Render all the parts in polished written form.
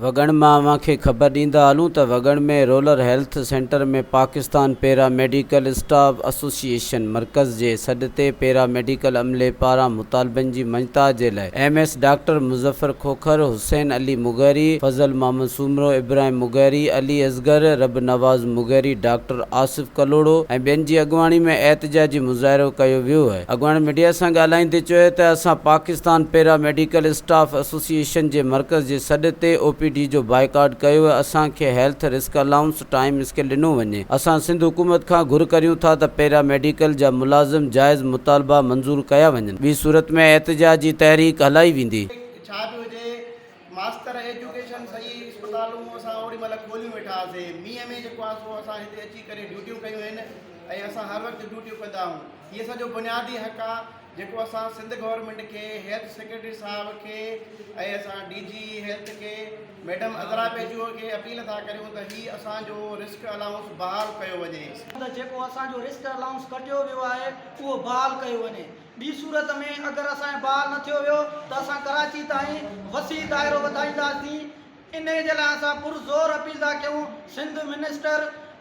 वगण मां खे ख़बर ॾींदा हलूं त वगण में रूरल हेल्थ सेंटर में पाकिस्तान पैरामेडिकल स्टाफ एसोसिएशन मरकज़ जे सॾ ते पैरामेडिकल अमले पारां मुतालबनि जी मञता जे लाइ MS डॉक्टर मुज़फ़र खोखर, हुसैन अली मुग़ैरी, फज़ल मोहम्मद सूमरो, इब्राहिम मुग़ैरी, अली असगर, रब नवाज़ मुग़ैरी, डॉक्टर आसिफ कलोड़ो ऐं ॿियनि जी अॻुवाणी में एहतजाजी मुज़ाहिरो कयो वियो आहे। अॻुवाणी मीडिया सां ॻाल्हाईंदे चयो त असां पाकिस्तान पैरामेडिकल स्टाफ एसोसिएशन जे मरकज़ जे सॾ ते OPD जो बाइकाट कयो। असांखे health risk allowance time scale ॾिनो वञे। असां सिंध हुकूमत खां घुर करियूं था त पैरामेडिकल जा मुलाज़िम जाइज़ मुतालबा मंज़ूर कया वञनि। ॿी सूरत में एहतजाजी तहरीक हलाई वेंदी। मास्टर एजुकेशन सही अस्पतालूं असां ओड़ी महिल खोलियूं वेठा हुआसीं। मींहं में जेको आहे सो असां हिते अची करे ड्यूटियूं कयूं आहिनि ऐं असां हर वक़्तु ड्यूटियूं कंदा आहियूं। इहे सॼो बुनियादी हक़ आहे जेको असां सिंध गवर्नमेंट खे, हेल्थ सेक्रेटरी साहब खे ऐं असां DG हेल्थ खे, मैडम अज़रा पेजूअ खे अपील था करियूं त हीउ असांजो रिस्क अलाउंस बहाल कयो वञे। त जेको असांजो रिस्क अलाउंस कटियो वियो आहे उहो बहाल कयो वञे। ॿी सूरत में अगरि असांजो बहाल न थियो वियो त असां कराची ताईं वसी दाइरो वधाईंदासीं। इन जे लाइ असां पुरज़ोर अपील था कयूं सिंध मिनिस्टर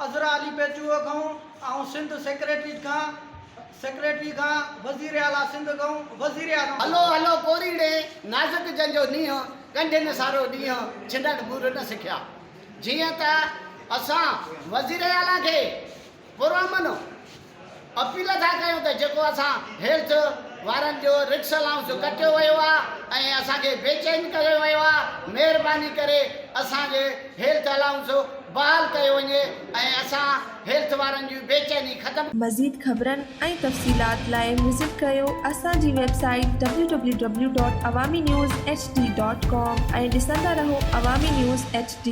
अज़रा अली पेजूअ खां ऐं सिंध सेक्रेटरी खां वज़ीर आला सिंध खां वज़ीर आला हलो हलो कोरीड़े नाज़ुक जंजो नींहुं कंढे न सारो ॾींहुं छिॾण बूर न सिखिया। जीअं त असां वज़ीर आला खे पुरअमन अपील था कयूं त जेको असां हेल्थ वारनि जो रिक्स अलाउंस कटियो वियो आहे ऐं असांखे बेचैन कयो वियो आहे, महिरबानी करे असांजे हेल्थ अलाउंस बहाल कयो वञे ऐं असां हेल्थ वारनि जी बेचैनी ख़तमु। मज़ीद ख़बरनि ऐं तफ़सीलात लाइ विज़िट कयो असांजी वेबसाइट www.awamiNewsHD.com ऐं ॾिसंदा रहो अवामी न्यूज़ HD।